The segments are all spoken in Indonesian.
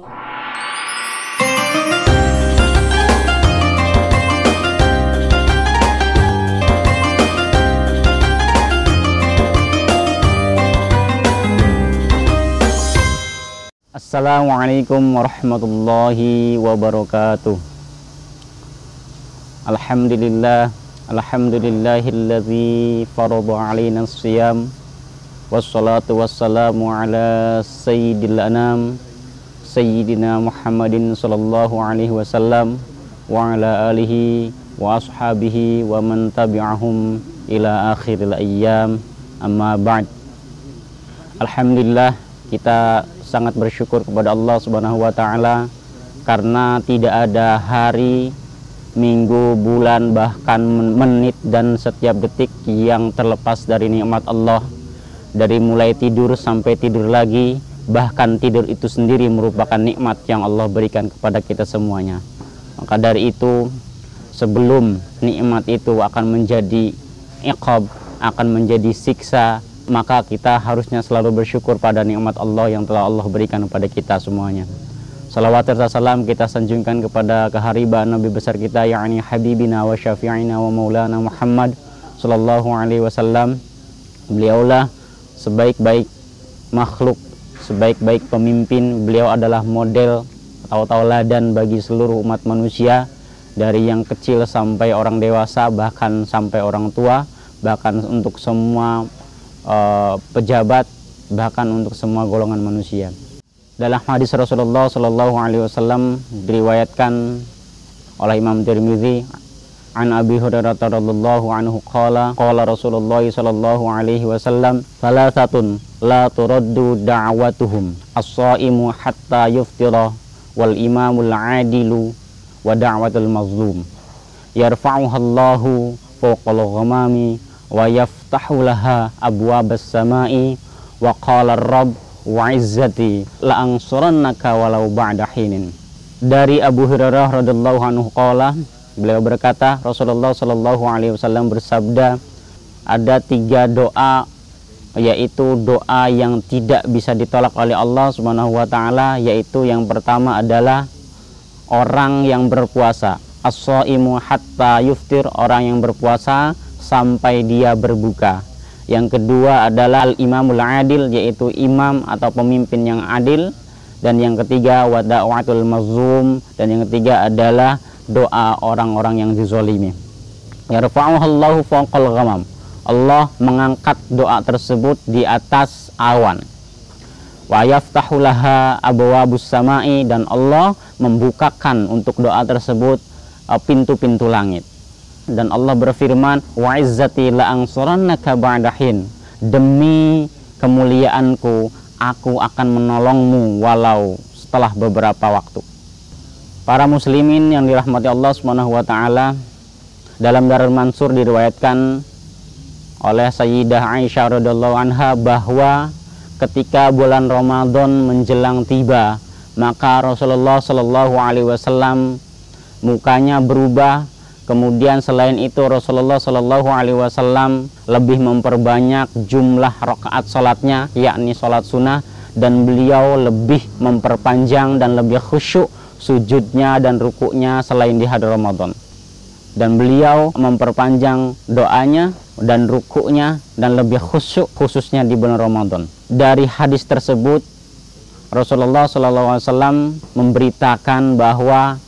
Assalamualaikum warahmatullahi wabarakatuh. Alhamdulillahilladzi farada alaina as-siyam wassalatu wassalamu ala sayyidil anam sayyidina Muhammadin sallallahu alaihi wasallam wa ala alihi wa ashabihi wa man tabi'ahum ila akhiril ayyam, amma ba'd. Alhamdulillah, kita sangat bersyukur kepada Allah Subhanahu wa taala karena tidak ada hari, minggu, bulan, bahkan menit dan setiap detik yang terlepas dari nikmat Allah. Dari mulai tidur sampai tidur lagi, bahkan tidur itu sendiri merupakan nikmat yang Allah berikan kepada kita semuanya. Maka dari itu, sebelum nikmat itu akan menjadi iqab, akan menjadi siksa, maka kita harusnya selalu bersyukur pada nikmat Allah yang telah Allah berikan kepada kita semuanya. Salawat serta salam kita sanjungkan kepada keharibaan Nabi besar kita, yakni Habibina wa Syafi'ina wa Maulana Muhammad sallallahu alaihi wasallam. Beliaulah sebaik-baik makhluk, sebaik-baik pemimpin. Beliau adalah model atau tauladan bagi seluruh umat manusia, dari yang kecil sampai orang dewasa, bahkan sampai orang tua, bahkan untuk semua pejabat, bahkan untuk semua golongan manusia. Dalam hadis Rasulullah Sallallahu Alaihi Wasallam diriwayatkan oleh Imam Tirmidzi, an Abi Hurairah radhiyallahu anhu qala Rasulullah Sallallahu Alaihi Wasallam, thalathatun la turaddu da'watuhum as-shaimu hatta yuftira wal imamul adilu wa da'watul mazlum yarfa'uhallahu fawqal ghamami wa yaftahu laha abwabas samai wa qala ar-rabb wa izzati la ansurannaka walau ba'da hinin. Dari Abu Hurairah radhiyallahu anhu qala, beliau berkata, Rasulullah sallallahu alaihi wasallam bersabda, ada 3 doa, yaitu doa yang tidak bisa ditolak oleh Allah Subhanahu wa taala, yaitu yang pertama adalah orang yang berpuasa, as-shaimu hatta yuftir, orang yang berpuasa sampai dia berbuka. Yang kedua adalah al-imamul adil, yaitu imam atau pemimpin yang adil. Dan yang ketiga wa da'watul mazlum, dan yang ketiga adalah doa orang-orang yang dizalimi. Yarfa'uhallahu fawqal ghamam, Allah mengangkat doa tersebut di atas awan. Wa yaftahu laha abwabus samai, dan Allah membukakan untuk doa tersebut pintu-pintu langit. Dan Allah berfirman, wa izzati la ansurannaka ba'da hin, demi kemuliaanku aku akan menolongmu walau setelah beberapa waktu. Para muslimin yang dirahmati Allah Subhanahu wa taala, dalam Darul Mansur diriwayatkan oleh Sayyidah Aisyah radhiyallahu anha bahwa ketika bulan Ramadan menjelang tiba, maka Rasulullah sallallahu alaihi wasallam mukanya berubah. Kemudian selain itu Rasulullah Shallallahu Alaihi Wasallam lebih memperbanyak jumlah rakaat sholatnya, yakni sholat sunnah, dan beliau lebih memperpanjang dan lebih khusyuk sujudnya dan rukuknya selain di hari Ramadan. Dan beliau memperpanjang doanya dan rukuknya dan lebih khusyuk khususnya di bulan Ramadan. Dari hadis tersebut Rasulullah Shallallahu Alaihi Wasallam memberitakan bahwa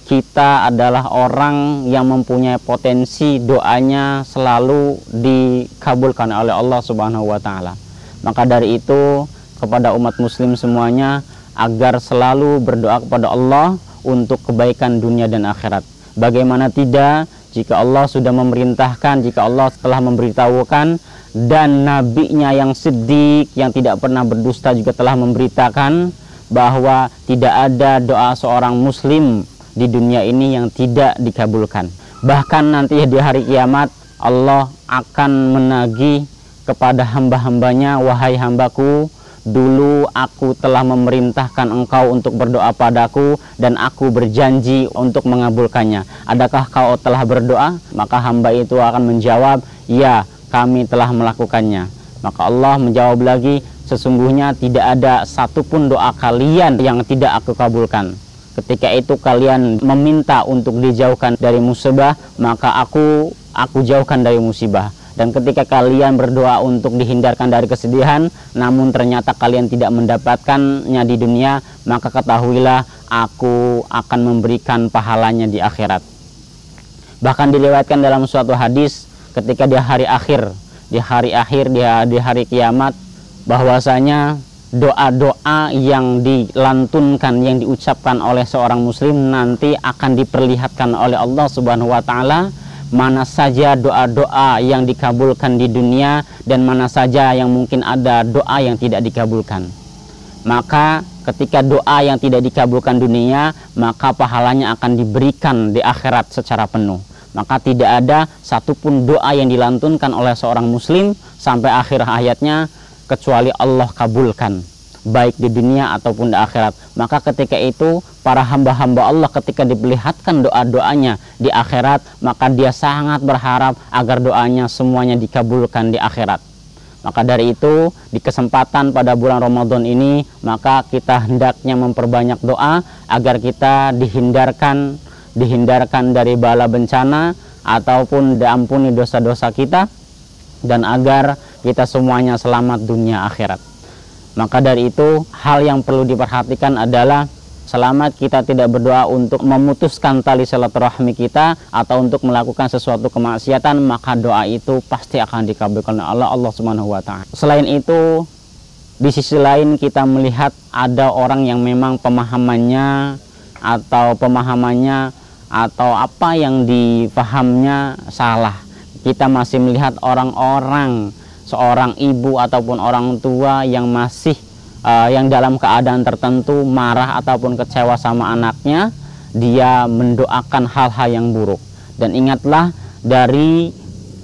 kita adalah orang yang mempunyai potensi doanya selalu dikabulkan oleh Allah Subhanahu wa taala. Maka dari itu kepada umat muslim semuanya agar selalu berdoa kepada Allah untuk kebaikan dunia dan akhirat. Bagaimana tidak jika Allah sudah memerintahkan, jika Allah telah memberitahukan, dan nabinya yang siddiq yang tidak pernah berdusta juga telah memberitakan bahwa tidak ada doa seorang muslim di dunia ini yang tidak dikabulkan. Bahkan nanti di hari kiamat Allah akan menagih kepada hamba-hambanya, wahai hambaku, dulu aku telah memerintahkan engkau untuk berdoa padaku dan aku berjanji untuk mengabulkannya. Adakah kau telah berdoa? Maka hamba itu akan menjawab, ya, kami telah melakukannya. Maka Allah menjawab lagi, sesungguhnya tidak ada satupun doa kalian yang tidak aku kabulkan. Ketika itu kalian meminta untuk dijauhkan dari musibah, maka aku jauhkan dari musibah. Dan ketika kalian berdoa untuk dihindarkan dari kesedihan, namun ternyata kalian tidak mendapatkannya di dunia, maka ketahuilah aku akan memberikan pahalanya di akhirat. Bahkan diriwayatkan dalam suatu hadis, ketika di hari akhir, di hari kiamat, bahwasanya doa-doa yang dilantunkan, yang diucapkan oleh seorang muslim nanti akan diperlihatkan oleh Allah Subhanahu wa taala mana saja doa-doa yang dikabulkan di dunia dan mana saja yang mungkin ada doa yang tidak dikabulkan. Maka ketika doa yang tidak dikabulkan dunia, maka pahalanya akan diberikan di akhirat secara penuh. Maka tidak ada satupun doa yang dilantunkan oleh seorang muslim sampai akhir hayatnya kecuali Allah kabulkan, baik di dunia ataupun di akhirat. Maka ketika itu para hamba-hamba Allah ketika diperlihatkan doa-doanya di akhirat, maka dia sangat berharap agar doanya semuanya dikabulkan di akhirat. Maka dari itu di kesempatan pada bulan Ramadan ini, maka kita hendaknya memperbanyak doa agar kita dihindarkan dari bala bencana ataupun diampuni dosa-dosa kita, dan agar kita semuanya selamat dunia akhirat. Maka dari itu hal yang perlu diperhatikan adalah selama kita tidak berdoa untuk memutuskan tali silaturahmi kita atau untuk melakukan sesuatu kemaksiatan, maka doa itu pasti akan dikabulkan oleh Allah Subhanahu wa taala. Selain itu, di sisi lain kita melihat ada orang yang memang pemahamannya atau apa yang dipahamnya salah. Kita masih melihat orang-orang, seorang ibu ataupun orang tua yang masih yang dalam keadaan tertentu marah ataupun kecewa sama anaknya, dia mendoakan hal-hal yang buruk. Dan ingatlah dari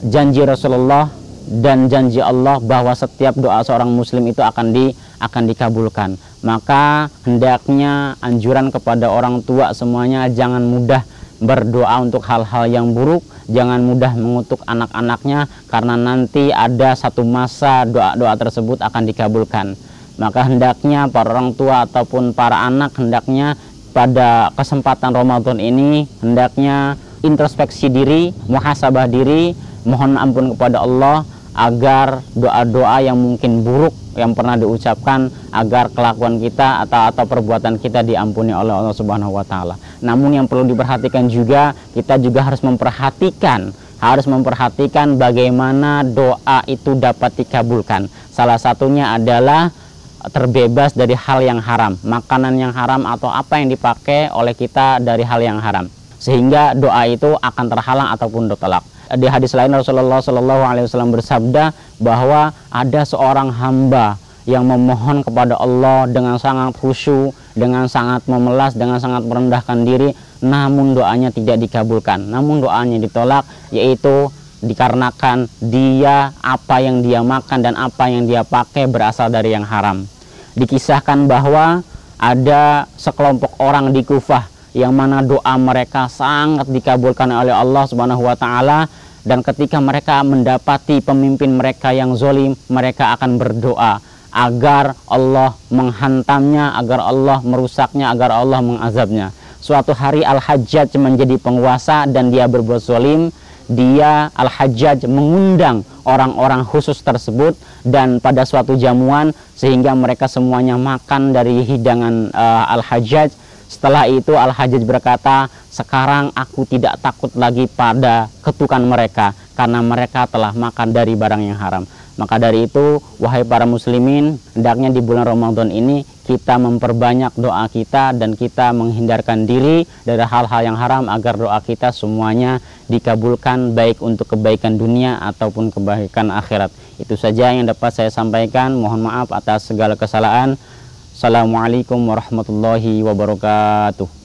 janji Rasulullah dan janji Allah bahwa setiap doa seorang muslim itu akan dikabulkan. Maka hendaknya anjuran kepada orang tua semuanya, jangan mudah berdoa untuk hal-hal yang buruk, jangan mudah mengutuk anak-anaknya, karena nanti ada satu masa doa-doa tersebut akan dikabulkan. Maka hendaknya para orang tua ataupun para anak hendaknya pada kesempatan Ramadan ini hendaknya introspeksi diri, muhasabah diri, mohon ampun kepada Allah agar doa-doa yang mungkin buruk yang pernah diucapkan, agar kelakuan kita atau perbuatan kita diampuni oleh Allah Subhanahu wa taala. Namun yang perlu diperhatikan juga, kita juga harus memperhatikan bagaimana doa itu dapat dikabulkan. Salah satunya adalah terbebas dari hal yang haram, makanan yang haram atau apa yang dipakai oleh kita dari hal yang haram, sehingga doa itu akan terhalang ataupun ditolak. Di hadis lain Rasulullah SAW bersabda bahwa ada seorang hamba yang memohon kepada Allah dengan sangat khusyuk, dengan sangat memelas, dengan sangat merendahkan diri, namun doanya tidak dikabulkan, namun doanya ditolak, yaitu dikarenakan dia apa yang dia makan dan apa yang dia pakai berasal dari yang haram. Dikisahkan bahwa ada sekelompok orang di Kufah yang mana doa mereka sangat dikabulkan oleh Allah Subhanahu wa taala, dan ketika mereka mendapati pemimpin mereka yang zalim, mereka akan berdoa agar Allah menghantamnya, agar Allah merusaknya, agar Allah mengazabnya. Suatu hari Al-Hajjaj menjadi penguasa dan dia berbuat zalim. Al-Hajjaj mengundang orang-orang khusus tersebut dan pada suatu jamuan, sehingga mereka semuanya makan dari hidangan Al-Hajjaj. Setelah itu Al-Hajjaj berkata, sekarang aku tidak takut lagi pada ketukan mereka karena mereka telah makan dari barang yang haram. Maka dari itu, wahai para muslimin, hendaknya di bulan Ramadan ini kita memperbanyak doa kita dan kita menghindarkan diri dari hal-hal yang haram agar doa kita semuanya dikabulkan, baik untuk kebaikan dunia ataupun kebaikan akhirat. Itu saja yang dapat saya sampaikan. Mohon maaf atas segala kesalahan. Assalamualaikum warahmatullahi wabarakatuh.